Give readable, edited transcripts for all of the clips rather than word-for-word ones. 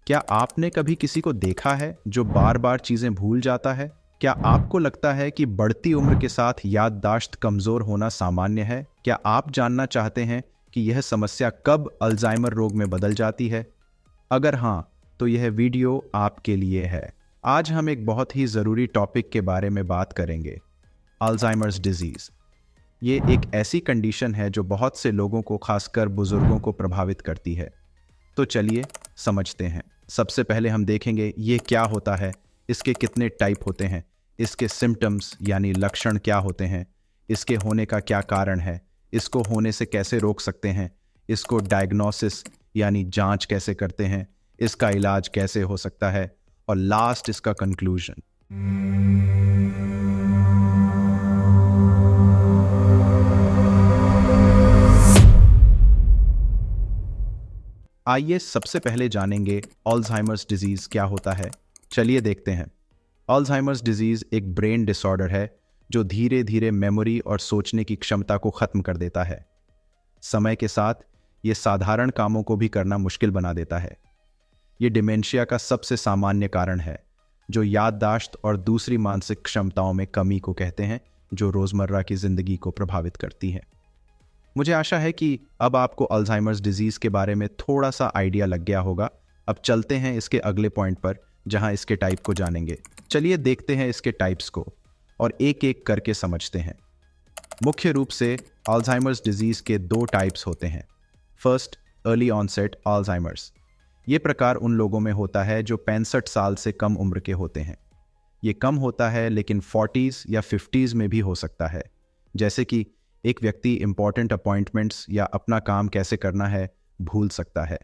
क्या आपने कभी किसी को देखा है जो बार बार चीजें भूल जाता है? क्या आपको लगता है कि बढ़ती उम्र के साथ याददाश्त कमजोर होना सामान्य है? क्या आप जानना चाहते हैं कि यह समस्या कब अल्जाइमर रोग में बदल जाती है? अगर हाँ, तो यह वीडियो आपके लिए है। आज हम एक बहुत ही जरूरी टॉपिक के बारे में बात करेंगे, अल्जाइमर्स डिजीज। ये एक ऐसी कंडीशन है जो बहुत से लोगों को, खासकर बुजुर्गों को प्रभावित करती है। तो चलिए समझते हैं। सबसे पहले हम देखेंगे ये क्या होता है, इसके कितने टाइप होते हैं, इसके सिम्टम्स यानी लक्षण क्या होते हैं, इसके होने का क्या कारण है, इसको होने से कैसे रोक सकते हैं, इसको डायग्नोसिस यानी जांच कैसे करते हैं, इसका इलाज कैसे हो सकता है, और लास्ट इसका कंक्लूजन। आइए सबसे पहले जानेंगे अल्जाइमर्स डिजीज क्या होता है। चलिए देखते हैं। अल्जाइमर्स डिजीज एक ब्रेन डिसऑर्डर है जो धीरे धीरे मेमोरी और सोचने की क्षमता को खत्म कर देता है। समय के साथ ये साधारण कामों को भी करना मुश्किल बना देता है। ये डिमेंशिया का सबसे सामान्य कारण है, जो याददाश्त और दूसरी मानसिक क्षमताओं में कमी को कहते हैं, जो रोजमर्रा की जिंदगी को प्रभावित करती है। मुझे आशा है कि अब आपको अल्जाइमर्स डिजीज के बारे में थोड़ा सा आइडिया लग गया होगा। अब चलते हैं इसके अगले पॉइंट पर, जहां इसके टाइप को जानेंगे। चलिए देखते हैं इसके टाइप्स को और एक एक करके समझते हैं। मुख्य रूप से अल्जाइमर्स डिजीज के दो टाइप्स होते हैं। First, early onset Alzheimer's. ये प्रकार उन लोगों में होता है जो 65 साल से कम उम्र के होते हैं। ये कम होता है लेकिन 40s या 50s में भी हो सकता है। जैसे कि एक व्यक्ति इंपॉर्टेंट अपॉइंटमेंट्स या अपना काम कैसे करना है भूल सकता है।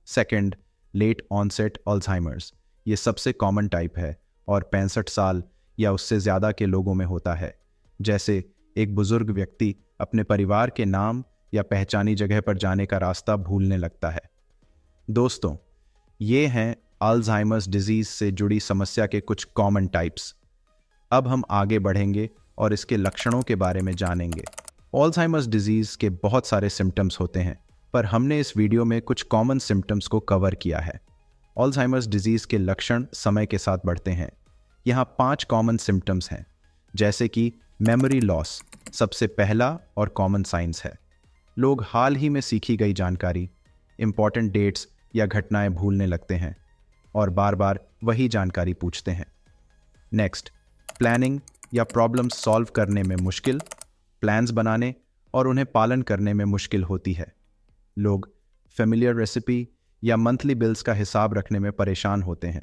Second, late onset Alzheimer's. ये सबसे कॉमन टाइप है और 65 साल या उससे ज़्यादा के लोगों में होता है। जैसे एक बुजुर्ग व्यक्ति अपने परिवार के नाम या पहचानी जगह पर जाने का रास्ता भूलने लगता है। दोस्तों, ये हैं अल्जाइमर्स डिजीज से जुड़ी समस्या के कुछ कॉमन टाइप्स। अब हम आगे बढ़ेंगे और इसके लक्षणों के बारे में जानेंगे। अल्जाइमर्स डिजीज के बहुत सारे सिम्टम्स होते हैं, पर हमने इस वीडियो में कुछ कॉमन सिम्टम्स को कवर किया है। अल्जाइमर्स डिजीज के लक्षण समय के साथ बढ़ते हैं। यहाँ 5 कॉमन सिम्टम्स हैं, जैसे कि मेमोरी लॉस सबसे पहला और कॉमन साइंस है। लोग हाल ही में सीखी गई जानकारी, इंपॉर्टेंट डेट्स या घटनाएं भूलने लगते हैं और बार बार वही जानकारी पूछते हैं। नेक्स्ट, प्लानिंग या प्रॉब्लम सॉल्व करने में मुश्किल, प्लान्स बनाने और उन्हें पालन करने में मुश्किल होती है। लोग फेमिलियर रेसिपी या मंथली बिल्स का हिसाब रखने में परेशान होते हैं।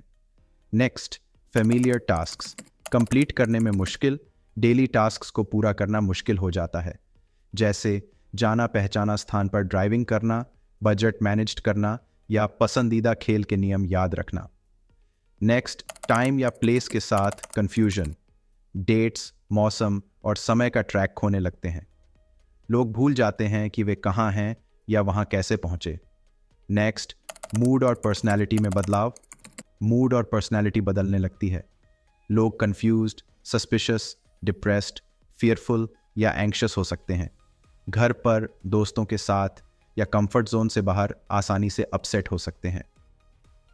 नेक्स्ट, फेमिलियर टास्क्स कंप्लीट करने में मुश्किल, डेली टास्क्स को पूरा करना मुश्किल हो जाता है। जैसे जाना पहचाना स्थान पर ड्राइविंग करना, बजट मैनेज करना या पसंदीदा खेल के नियम याद रखना। नेक्स्ट, टाइम या प्लेस के साथ कंफ्यूजन, डेट्स, मौसम और समय का ट्रैक खोने लगते हैं। लोग भूल जाते हैं कि वे कहाँ हैं या वहाँ कैसे पहुँचे। नेक्स्ट, मूड और पर्सनैलिटी में बदलाव, मूड और पर्सनैलिटी बदलने लगती है। लोग कंफ्यूज्ड, सस्पिशियस, डिप्रेस्ड, फियरफुल या एंग्शियस हो सकते हैं। घर पर, दोस्तों के साथ या कंफर्ट जोन से बाहर आसानी से अपसेट हो सकते हैं।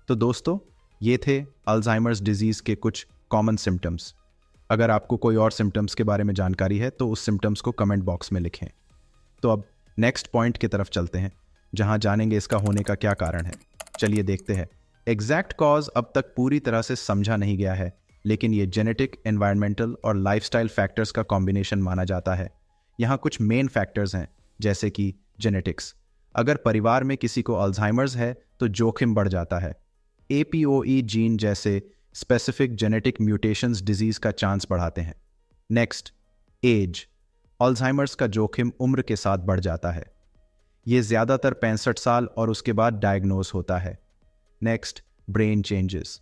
तो दोस्तों, ये थे अल्जाइमर्स डिजीज के कुछ कॉमन सिम्टम्स। अगर आपको कोई और सिम्टम्स के बारे में जानकारी है तो उस सिम्टम्स को कमेंट बॉक्स में लिखें। तो अब नेक्स्ट पॉइंट की तरफ चलते हैं, जहां जानेंगे इसका होने का क्या कारण है। चलिए देखते हैं। एग्जैक्ट कॉज अब तक पूरी तरह से समझा नहीं गया है, लेकिन ये जेनेटिक, एनवायरमेंटल और लाइफस्टाइल फैक्टर्स का कॉम्बिनेशन माना जाता है। यहाँ कुछ मेन फैक्टर्स हैं, जैसे कि जेनेटिक्स। अगर परिवार में किसी को अल्जाइमर्स है तो जोखिम बढ़ जाता है। APOE जीन जैसे स्पेसिफिक जेनेटिक म्यूटेशंस डिजीज का चांस बढ़ाते हैं। Next, as. अल्जाइमर्स का जोखिम उम्र के साथ बढ़ जाता है। ये ज़्यादातर 65 साल और उसके बाद डायग्नोज होता है। Next, brain changes.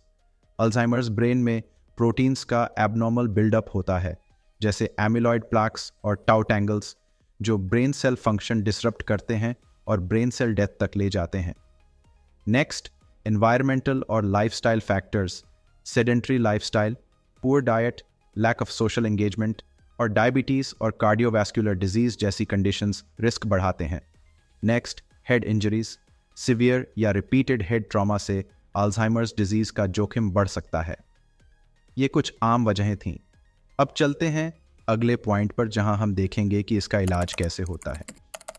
Alzheimer's brain में प्रोटीन्स का एबनॉर्मल बिल्डअप होता है, जैसे एमिलॉइड प्लाक्स और टाउ टैंगल्स, जो ब्रेन सेल फंक्शन डिसरप्ट करते हैं और ब्रेन सेल डेथ तक ले जाते हैं। नेक्स्ट, एनवायरमेंटल और lifestyle factors. Sedentary lifestyle, poor diet, lack of social engagement और डायबिटीज और कार्डियोवैस्कुलर डिजीज जैसी कंडीशंस रिस्क बढ़ाते हैं। Next, head injuries. सिवियर या रिपीटेड हेड ट्रॉमा से अल्जाइमर्स डिजीज का जोखिम बढ़ सकता है। ये कुछ आम वजहें थीं। अब चलते हैं अगले पॉइंट पर, जहां हम देखेंगे कि इसका इलाज कैसे होता है।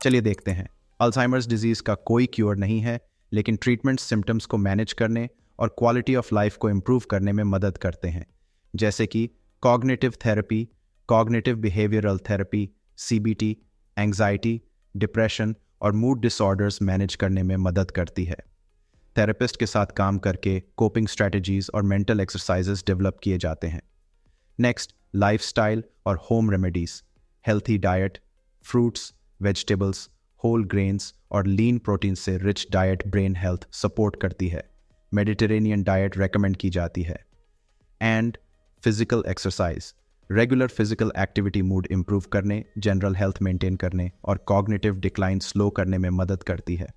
चलिए देखते हैं। अल्जाइमर्स डिजीज का कोई क्योर नहीं है, लेकिन ट्रीटमेंट सिम्टम्स को मैनेज करने और क्वालिटी ऑफ लाइफ को इम्प्रूव करने में मदद करते हैं, जैसे कि cognitive therapy, cognitive behavioural therapy, CBT, anxiety, depression और मूड डिसऑर्डर्स मैनेज करने में मदद करती है। थेरेपिस्ट के साथ काम करके कोपिंग स्ट्रेटजीज और मेंटल एक्सरसाइजेस डेवलप किए जाते हैं। नेक्स्ट, लाइफस्टाइल और home remedies. Healthy diet, fruits, vegetables, whole grains और लीन प्रोटीन से rich diet brain health support करती है। मेडिटेरेनियन डाइट रेकमेंड की जाती है। And physical exercise. Regular physical activity mood improve करने, जनरल हेल्थ मेंटेन करने और कॉग्निटिव डिक्लाइन स्लो करने में मदद करती है।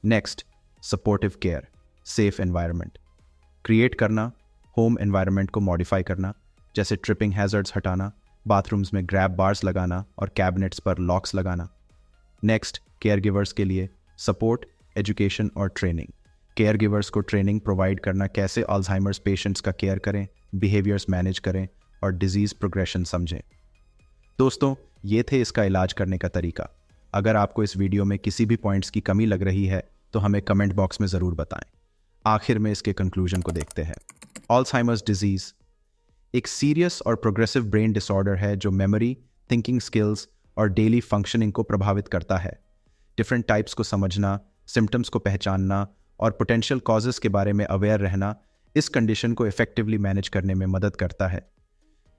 Next, supportive care, safe environment create करना, होम एनवायरनमेंट को मॉडिफाई करना, जैसे ट्रिपिंग हैजर्ड्स हटाना, बाथरूम्स में ग्रैब बार्स लगाना और कैबिनेट्स पर लॉक्स लगाना। नेक्स्ट, केयर गिवर्स के लिए सपोर्ट, एजुकेशन और ट्रेनिंग। केयर गिवर्स को ट्रेनिंग प्रोवाइड करना, कैसे अल्जाइमर्स पेशेंट्स का केयर करें, बिहेवियर्स मैनेज करें और डिजीज प्रोग्रेशन समझें। दोस्तों, ये थे इसका इलाज करने का तरीका। अगर आपको इस वीडियो में किसी भी पॉइंट्स की कमी लग रही है तो हमें कमेंट बॉक्स में ज़रूर बताएं। आखिर में इसके कंक्लूजन को देखते हैं। अल्जाइमर्स डिजीज एक सीरियस और प्रोग्रेसिव ब्रेन डिसऑर्डर है जो मेमोरी, थिंकिंग स्किल्स और डेली फंक्शनिंग को प्रभावित करता है। डिफरेंट टाइप्स को समझना, सिम्टम्स को पहचानना और पोटेंशियल कॉजेस के बारे में अवेयर रहना इस कंडीशन को इफेक्टिवली मैनेज करने में मदद करता है।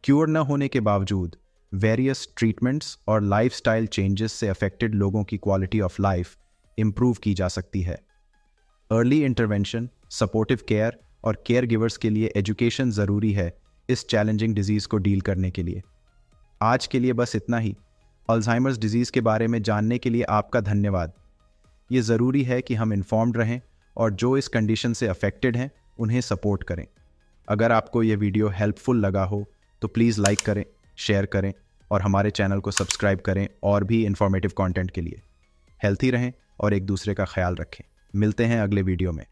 क्योर न होने के बावजूद वेरियस ट्रीटमेंट्स और लाइफस्टाइल चेंजेस से अफेक्टेड लोगों की क्वालिटी ऑफ लाइफ इंप्रूव की जा सकती है। अर्ली इंटरवेंशन, सपोर्टिव केयर और केयर गिवर्स के लिए एजुकेशन ज़रूरी है इस चैलेंजिंग डिजीज़ को डील करने के लिए। आज के लिए बस इतना ही। अल्जाइमर्स डिजीज़ के बारे में जानने के लिए आपका धन्यवाद। ये ज़रूरी है कि हम इन्फॉर्म्ड रहें और जो इस कंडीशन से अफेक्टेड हैं उन्हें सपोर्ट करें। अगर आपको ये वीडियो हेल्पफुल लगा हो तो प्लीज़ लाइक करें, शेयर करें और हमारे चैनल को सब्सक्राइब करें और भी इंफॉर्मेटिव कंटेंट के लिए। हेल्थी रहें और एक दूसरे का ख्याल रखें। मिलते हैं अगले वीडियो में।